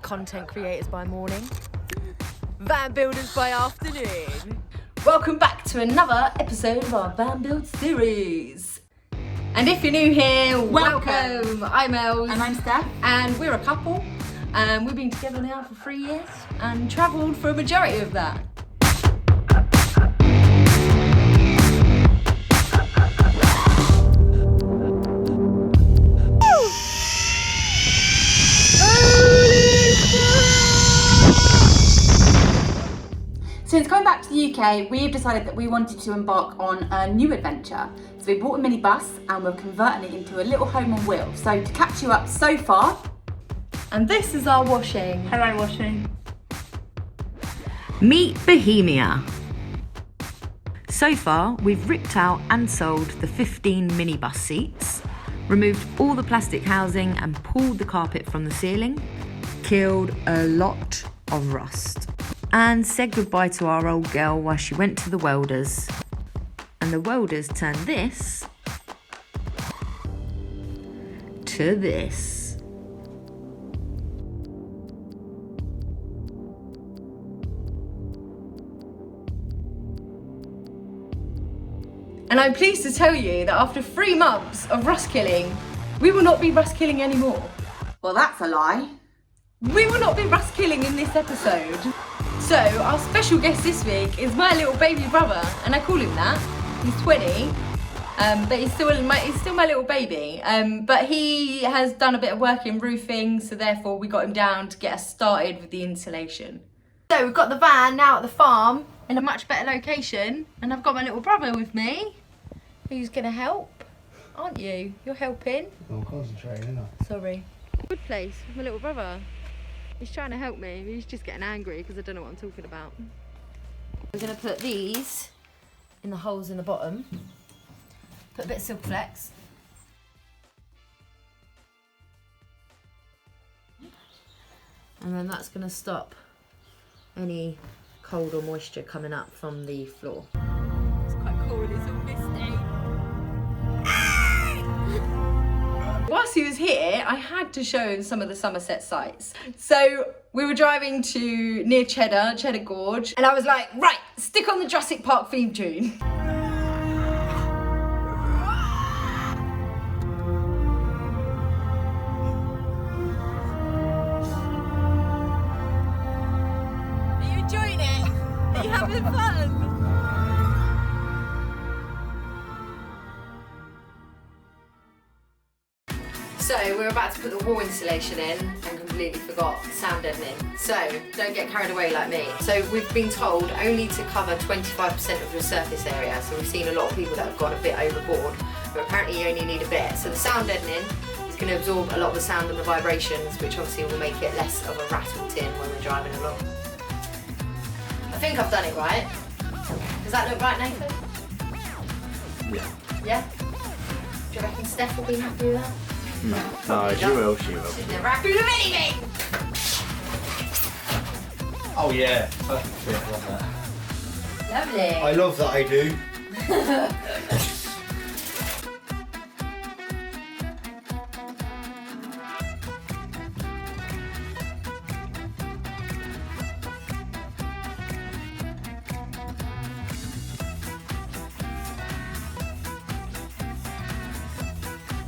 Content creators by morning, van builders by afternoon. Welcome back to another episode of our van build series. And if you're new here, welcome. I'm Ells. And I'm Steph. And we're a couple. We've been together now for 3 years and travelled for a majority of that. Since coming back to the UK, we've decided that we wanted to embark on a new adventure. So we bought a minibus and we're converting it into a little home on wheels. So to catch you up so far. And this is our washing. Hello, washing. Meet Bohemia. So far, we've ripped out and sold the 15 minibus seats, removed all the plastic housing and pulled the carpet from the ceiling, killed a lot of rust, and said goodbye to our old girl while she went to the welders. And the welders turned this to this. And I'm pleased to tell you that after 3 months of rust killing, we will not be rust killing anymore. Well, that's a lie. We will not be rust killing in this episode. So our special guest this week is my little baby brother, and I call him that. He's 20, but he's still my little baby. But he has done a bit of work in roofing, so therefore we got him down to get us started with the insulation. So we've got the van now at the farm in a much better location, and I've got my little brother with me, who's gonna help, aren't you? You're helping. I'm concentrating, aren't I? Sorry. Good place with my little brother. He's trying to help me, he's just getting angry because I don't know what I'm talking about. We're going to put these in the holes in the bottom. Put a bit of Celotex. And then that's going to stop any cold or moisture coming up from the floor. It's quite cool, it's all misty. Whilst he was here, I had to show him some of the Somerset sites. So we were driving to near Cheddar Gorge, and I was like, right, stick on the Jurassic Park theme tune. Are you enjoying it? Are you having fun? So we're about to put the wall insulation in and completely forgot sound deadening. So don't get carried away like me. So we've been told only to cover 25% of your surface area. So we've seen a lot of people that have gone a bit overboard, but apparently you only need a bit. So the sound deadening is going to absorb a lot of the sound and the vibrations, which obviously will make it less of a rattle tin when we're driving along. I think I've done it right. Does that look right, Nathan? Yeah. Yeah? Do you reckon Steph will be happy with that? No, she will. She's never happy with anything! Oh yeah, perfect fit, I love that. Lovely. I love that I do.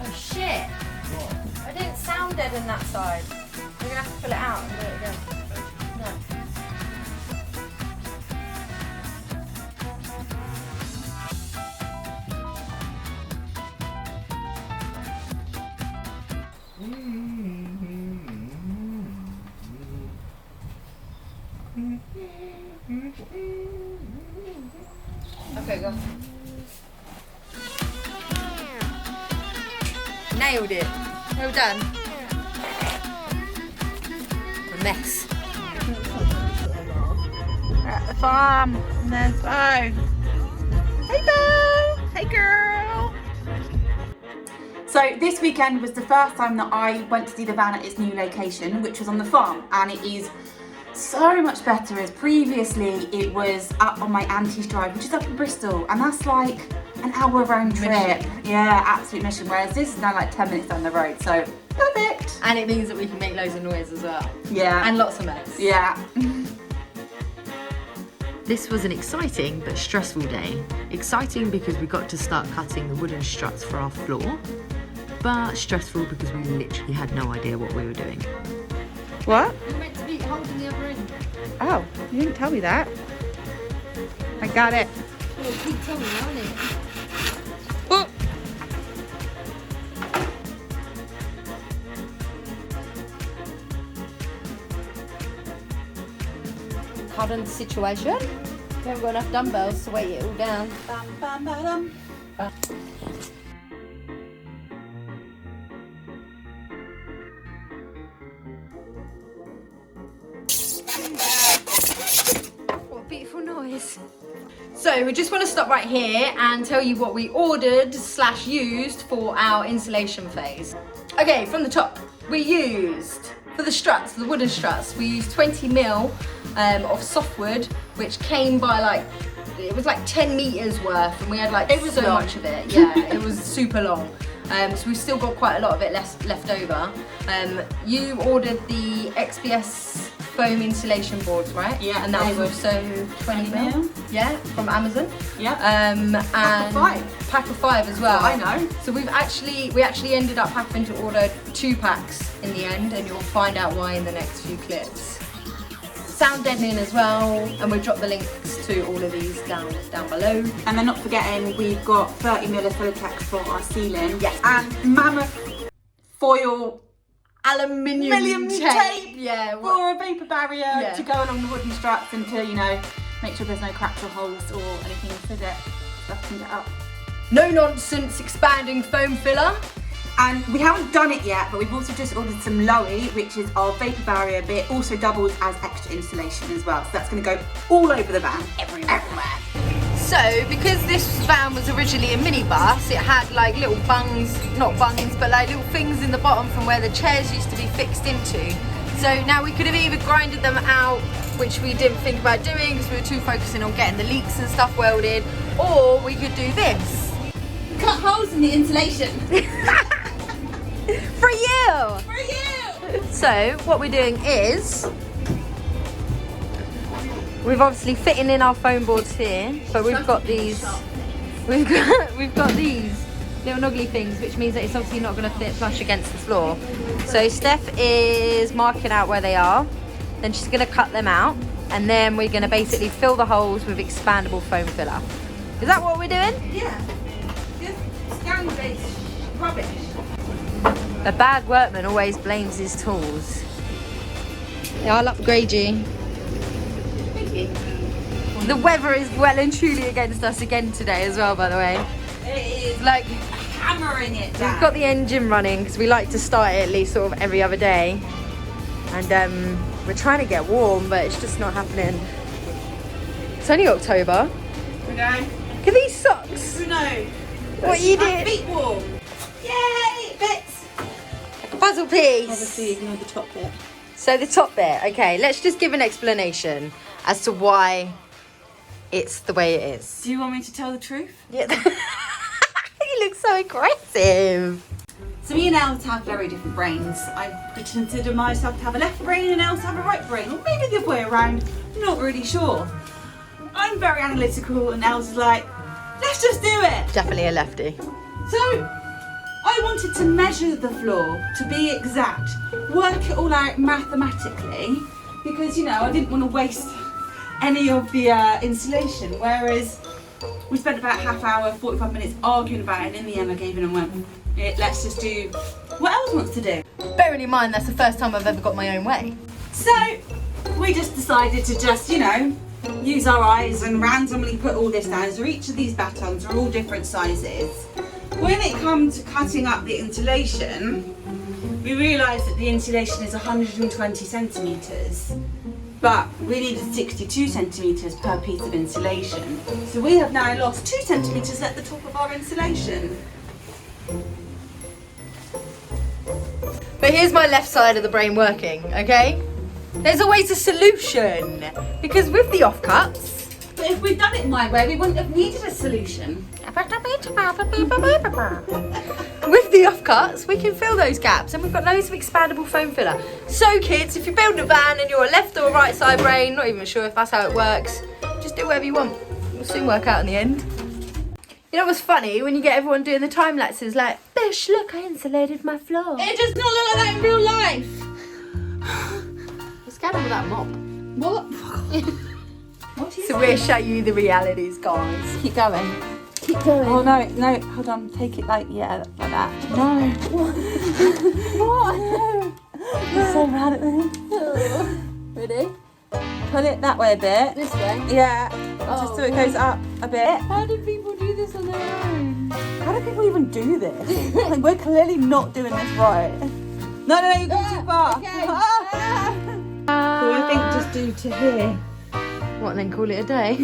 Oh shit! I didn't sound dead on that side. We're gonna have to pull it out and do it again. No. Okay, go. Nailed it. Well done. A mess. We're at the farm and there's Bo. Hey Bo! Hey girl! So this weekend was the first time that I went to see the van at its new location, which was on the farm, and it is so much better as previously it was up on my auntie's drive, which is up in Bristol, and that's like an hour round trip. Yeah, absolute mission. Whereas this is now like 10 minutes down the road, so perfect. And it means that we can make loads of noise as well. Yeah. And lots of mess. Yeah. This was an exciting but stressful day. Exciting because we got to start cutting the wooden struts for our floor, but stressful because we literally had no idea what we were doing. What? You're meant to be holding the other end. Oh, you didn't tell me that. I got it. Well, keep telling me, aren't it? Oh. Pardon the situation. We haven't got enough dumbbells to weigh it all down. Bam, bam, ba-dum. What a beautiful noise. So we just want to stop right here and tell you what we ordered / used for our insulation phase. Okay, from the top, we used, for the struts, the wooden struts, we used 20mm of softwood, which came by like, it was like 10 meters worth, and we had like so much of it. Yeah, it was super long. So we've still got quite a lot of it left over. You ordered the XPS foam insulation boards, right? Yeah. And that was also 20mm. Yeah, from Amazon. Yeah. And Pack of 5. Pack of 5 as well. I know. So we actually ended up having to order 2 packs in the end, and you'll find out why in the next few clips. Sound deadening as well, and we've dropped the links to all of these down below. And then not forgetting, we've got 30mm of Celotex for our ceiling. Yes. And mammoth foil Aluminium tape. Yeah. for a vapor barrier Yeah. to go along the wooden struts and to, you know, make sure there's no cracks or holes or anything so that stuff can get up. No nonsense expanding foam filler. And we haven't done it yet, but we've also just ordered some Lowy, which is our vapor barrier, but it also doubles as extra insulation as well. So that's going to go all over the van, everywhere. So, because this van was originally a minibus, it had like little bungs, not bungs, but like little things in the bottom from where the chairs used to be fixed into. So now we could have either grinded them out, which we didn't think about doing because we were too focusing on getting the leaks and stuff welded, or we could do this. Cut holes in the insulation. For you! For you! So, what we're doing is, we've obviously fitting in our foam boards here, but we've got these, we've got these little nuggly things, which means that it's obviously not going to fit flush against the floor. So Steph is marking out where they are, then she's going to cut them out, and then we're going to basically fill the holes with expandable foam filler. Is that what we're doing? Yeah. Just scan-based rubbish. A bad workman always blames his tools. Yeah, I'll upgrade you. The weather is well and truly against us again today as well, by the way. It is Like, hammering it down. we've got the engine running because we like to start it at least sort of every other day. And we're trying to get warm, but it's just not happening. It's only October. Bruno. Look at these socks. Bruno. What you My did? feet warm. Yay, bits. Puzzle piece. Obviously ignore the top bit. So the top bit, okay, let's just give an explanation as to why it's the way it is. Do you want me to tell the truth? Yeah. You look so aggressive. So me and Els have very different brains. I consider myself to have a left brain and Els have a right brain, or maybe the other way around. I'm not really sure. I'm very analytical and Els is like, let's just do it. Definitely a lefty. So I wanted to measure the floor to be exact, work it all out mathematically, because, you know, I didn't want to waste any of the insulation, whereas we spent about half hour, 45 minutes arguing about it, and in the end I gave in and went, let's just do what Els wants to do. Bearing in mind that's the first time I've ever got my own way. So we just decided to just, you know, use our eyes and randomly put all this down. So each of these batons are all different sizes. When it comes to cutting up the insulation, we realised that the insulation is 120 centimetres, but we needed 62 centimetres per piece of insulation. So we have now lost 2 centimetres at the top of our insulation. But here's my left side of the brain working, okay? There's always a solution, because with the offcuts, But if we'd done it my way, we wouldn't have needed a solution. With the offcuts, we can fill those gaps, and we've got loads of expandable foam filler. So kids, if you're building a van and you're a left or right side brain, not even sure if that's how it works, just do whatever you want. It'll soon work out in the end. You know what's funny? When you get everyone doing the time lapses like, Bish, look, I insulated my floor. It does not look like that in real life. Let's get on with that mop. What? So we'll show you the realities, guys. Keep going. Keep going. Oh no, no, hold on. Take it like, yeah, like that. No. What? You're so mad at me. Ready? Pull it that way a bit. This way? Yeah. Just so it goes up a bit. How do people do this on their own? How do people even do this? Like, we're clearly not doing this right. No, you're going too far. Okay. So I think just do to here. What, then call it a day?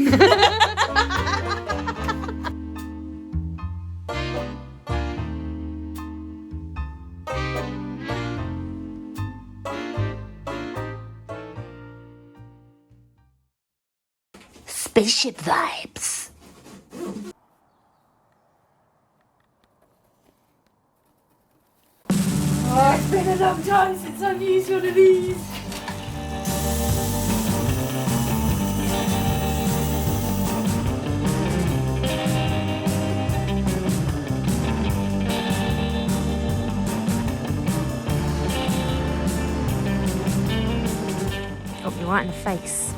Spaceship vibes. Oh, it's been a long time since I've used one of these. Got me right in the face.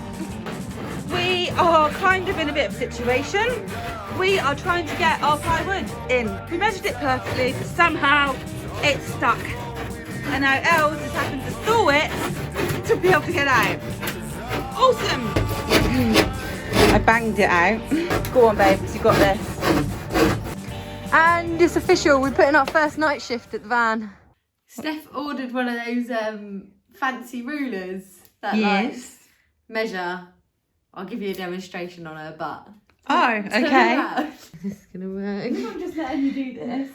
We are kind of in a bit of a situation. We are trying to get our plywood in. We measured it perfectly, but somehow it's stuck. And now Ells has happened to thaw it to be able to get out. Awesome! I banged it out. Go on, babes, you got this. And it's official, we're putting our first night shift at the van. Steph ordered one of those fancy rulers that like measure. I'll give you a demonstration on her butt. Oh, okay. It's gonna work. I'm just letting you do this.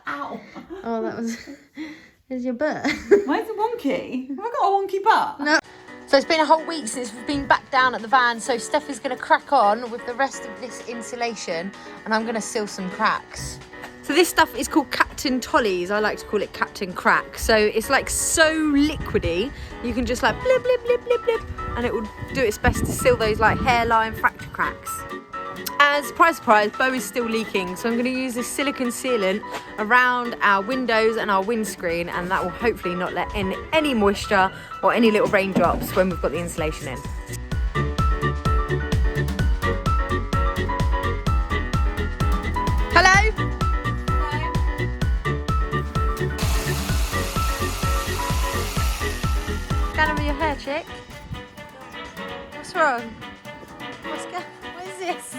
Ow. Oh, that was... There's your butt. Why is it wonky? Have I got a wonky butt? No. So it's been a whole week since we've been back down at the van, so Steph is gonna crack on with the rest of this insulation, and I'm gonna seal some cracks. So this stuff is called Captain Tollies. I like to call it Captain Crack. So it's like so liquidy, you can just like blip, blip, blip, blip, blip, and it will do its best to seal those like hairline fracture cracks. And surprise, surprise, Bo is still leaking. So I'm going to use this silicone sealant around our windows and our windscreen, and that will hopefully not let in any moisture or any little raindrops when we've got the insulation in. Hello? Stand over your hair, chick. What's wrong? What is this?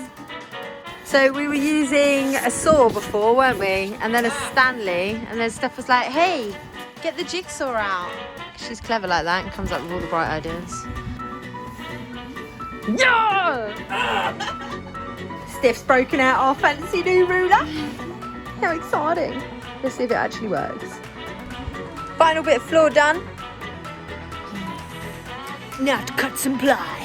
So we were using a saw before, weren't we? And then a Stanley, and then Steph was like, hey, get the jigsaw out. She's clever like that and comes up with all the bright ideas. Yeah! Steph's broken out our fancy new ruler. How exciting. Let's see if it actually works. Final bit of floor done. Now to cut some ply.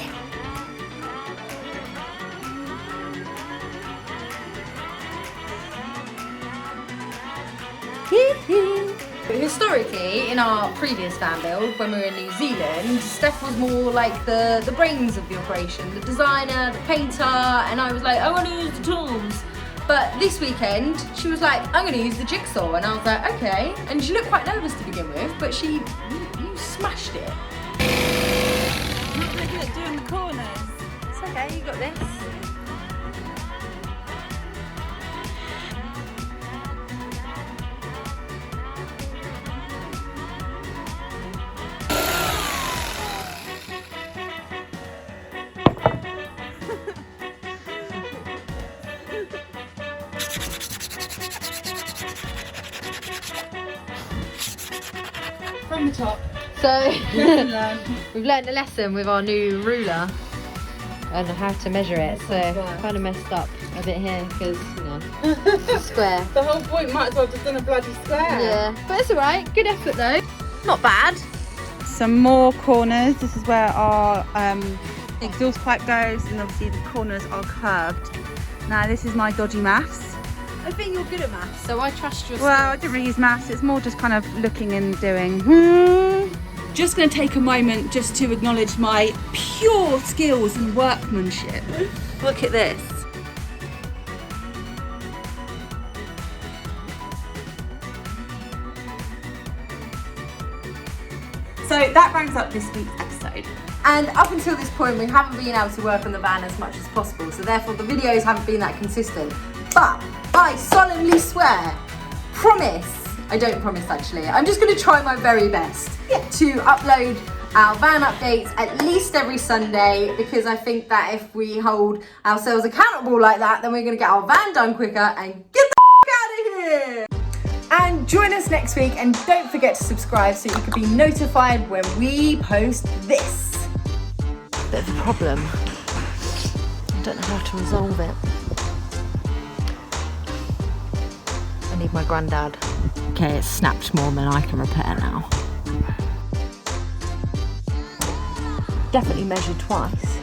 Historically, in our previous van build, when we were in New Zealand, Steph was more like the brains of the operation, the designer, the painter, and I was like, I want to use the tools. But this weekend, she was like, I'm going to use the jigsaw, and I was like, okay. And she looked quite nervous to begin with, but you smashed it. I'm not really good at doing the corners. It's okay, you got this. From the top. So we've learned a lesson with our new ruler and how to measure it. So kind of messed up a bit here because, you know, it's square. The whole point might as well have just done a bloody square. Yeah, but it's alright. Good effort though. Not bad. Some more corners. This is where our exhaust pipe goes, and obviously the corners are curved. Now this is my dodgy maths. I think you're good at maths, so I trust your Well, I skills. don't really use maths, it's more just kind of looking and doing. Just going to take a moment just to acknowledge my pure skills and workmanship. Look at this. So that rounds up this week's episode. And up until this point, we haven't been able to work on the van as much as possible, so therefore the videos haven't been that consistent. But I solemnly swear, I don't promise actually, I'm just going to try my very best to upload our van updates at least every Sunday, because I think that if we hold ourselves accountable like that, then we're going to get our van done quicker and get the out of here. And join us next week, and don't forget to subscribe so you can be notified when we post this. Bit of a problem. I don't know how to resolve it. I need my granddad. Okay, it's snapped more than I can repair now. Definitely measured twice.